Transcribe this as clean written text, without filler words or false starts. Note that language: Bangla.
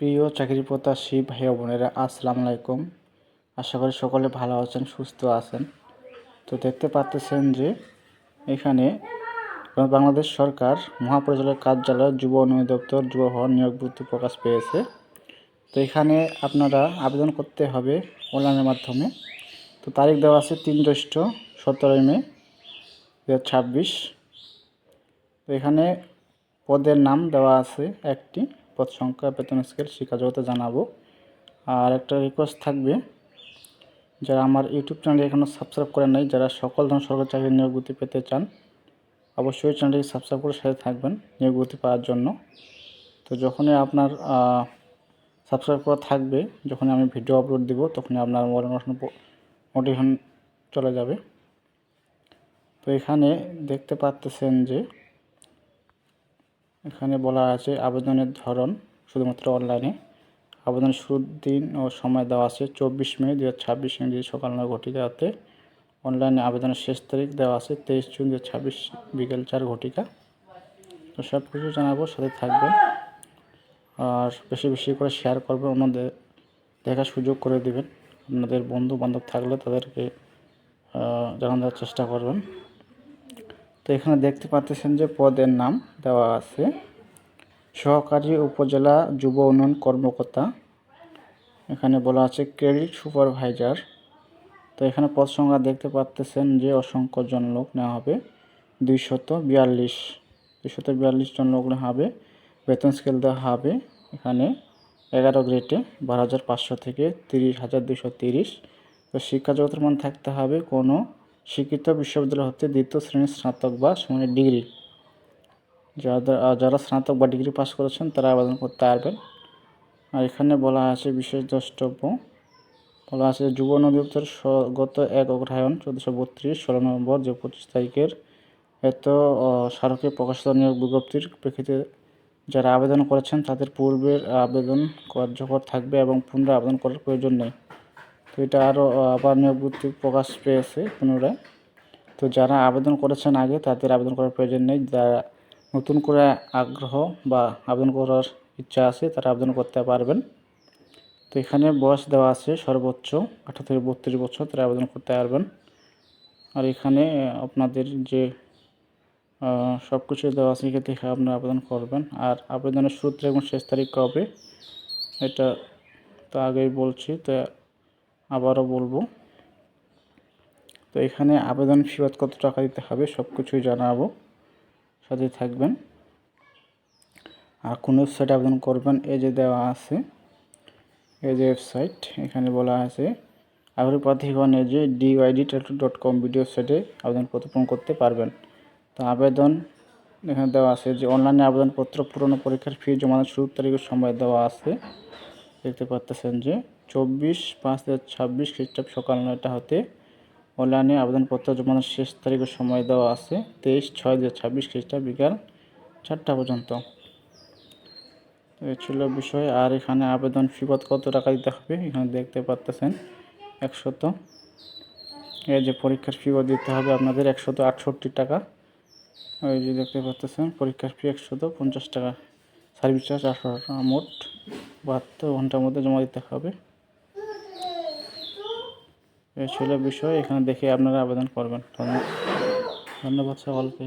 প্রিয় চাকরি প্রত্যাশী ভাই ও বোনেরা, আসসালামু আলাইকুম। আশা করি সকলে ভালো আছেন, সুস্থ আছেন। তো দেখতে পাচ্ছেন যে এখানে বাংলাদেশ সরকার মহাপরিচালক কার্যালয় যুব উন্নয়ন দপ্তর যুব ভবন নিয়োগ বিজ্ঞপ্তি প্রকাশ পেয়েছে। তো এখানে আপনারা আবেদন করতে হবে অনলাইনের মাধ্যমে। তো তারিখ দেওয়া আছে 3 জ্যৈষ্ঠ 17 মে 2026। তো এখানে পদের নাম দেওয়া আছে একটি, পদ সংখ্যা, বেতন স্কেল, শিক্ষা জগতে জানাবো। আর একটা রিকোয়েস্ট থাকবে, যারা আমার ইউটিউব চ্যানেল এখনও সাবস্ক্রাইব করেন নাই, যারা সকল ধরনের সরকারি চাকরির নিয়োগ বিজ্ঞপ্তি পেতে চান, অবশ্যই চ্যানেলটিকে সাবস্ক্রাইব করে সাথে থাকবেন নিয়োগ বিজ্ঞপ্তি পাওয়ার জন্য। তো যখনই আপনার সাবস্ক্রাইব করা থাকবে, যখনই আমি ভিডিও আপলোড দিব, তখনই আপনার মোবাইল নোটিফিকেশন চলে যাবে। তো এখানে দেখতে পাচ্ছেন যে এখানে বলা আছে আবেদনের ধরন শুধুমাত্র অনলাইনে। আবেদনের শুরুর দিন ও সময় দেওয়া আছে 24 মে 2026 ইংরেজি সকাল 9 ঘটিকাতে। অনলাইনে আবেদনের শেষ তারিখ দেওয়া আছে 23 জুন 2026 বিকেল 4 ঘটিকা। তো সব কিছু জানাবো, সাথে থাকবেন। আর বেশি বেশি করে শেয়ার করবেন, অন্যদের দেখার সুযোগ করে দেবেন। আপনাদের বন্ধু বান্ধব থাকলে তাদেরকে জানানোর চেষ্টা করবেন। তো এখানে দেখতে পাচ্ছেন যে পদের নাম দেওয়া আছে সহকারী উপজেলা যুব উন্নয়ন কর্মকর্তা। এখানে বলা আছে ক্রেডিট সুপারভাইজার। তো এখানে পদ সংখ্যা দেখতে পাচ্ছেন যে অসংখ্য জন লোক নেওয়া হবে, 242 জন লোক নেওয়া হবে। বেতন স্কেল দেওয়া হবে এখানে 11 গ্রেডে 12,500 থেকে 30,230। তো শিক্ষা জগতের মান থাকতে হবে কোনো স্বীকৃত বিশ্ববিদ্যালয় হতে দ্বিতীয় শ্রেণীর স্নাতক বা সমানের ডিগ্রি। যারা স্নাতক বা ডিগ্রি পাস করেছেন তারা আবেদন করতে পারবেন। আর এখানে বলা আছে বিশেষ দ্রষ্টব্য, বলা আছে যুব উন্নয়ন দপ্তর গত 1 অগ্রহায়ণ 1432 16 নভেম্বর 25 তারিখের স্মারকে প্রকাশিত নিয়োগ বিজ্ঞপ্তির প্রেক্ষিতে যারা আবেদন করেছেন তাদের পূর্বের আবেদন কার্যকর থাকবে এবং পুনরায় আবেদন করার প্রয়োজন নেই। তো এটা আরও আবার নিয়োগ বিজ্ঞপ্তি প্রকাশ পেয়েছে পুনরায়। তো যারা আবেদন করেছেন আগে তাদের আবেদন করার প্রয়োজন নেই। যারা নতুন করে আগ্রহ বা আবেদন করার ইচ্ছা আছে তারা আবেদন করতে পারবেন। তো এখানে বয়স দেওয়া আছে সর্বোচ্চ 18 থেকে 32 বছর, তারা আবেদন করতে পারবেন। আর এখানে আপনাদের যে সব কিছু দেওয়া আছে, এখান থেকে আপনারা আবেদন করবেন। আর আবেদনের শুরু তারিখ এবং শেষ তারিখ কবে এটা তো আগেই বলছি, তো আবারও বলবো। তো এখানে আবেদন ফি কত টাকা দিতে হবে সব কিছুই জানাবো, সাথে থাকবেন। আর কোন ওয়েবসাইটে আবেদন করবেন এই যে দেওয়া আছে, এই যে ওয়েবসাইট এখানে বলা আছে আগ্রহী প্রার্থীগণ এই যে dyd.com ভিডিও ওয়েবসাইটে আবেদনপত্র পূরণ করতে পারবেন। তো আবেদন এখানে দেওয়া আছে যে অনলাইনে আবেদনপত্র পূরণ ও পরীক্ষার ফি জমানোর শুরুর তারিখের সময় দেওয়া আছে। দেখতে পাচ্ছেন যে 24/5/2026 খ্রিস্টাব্দ সকাল 9টা হতে অনলাইনে আবেদনপত্র জমানোর শেষ তারিখের সময় দেওয়া আছে 23/6/2026 খ্রিস্টাব্দ বিকাল 4টা পর্যন্ত। এই ছিল বিষয়। আর এখানে আবেদন ফি কত টাকা দিতে হবে এখানে দেখতে পাচ্ছেন 100। এই যে পরীক্ষার ফিও দিতে হবে আপনাদের 168 টাকা। ওই যে দেখতে পাচ্ছেন পরীক্ষার ফি 150 টাকা, সার্ভিস চার্জ 800 টাকা, মোট 72 ঘন্টার মধ্যে জমা দিতে হবে। এই ছিল বিষয়, এখানে দেখে আপনারা আবেদন করবেন। ধন্যবাদ সকলকে।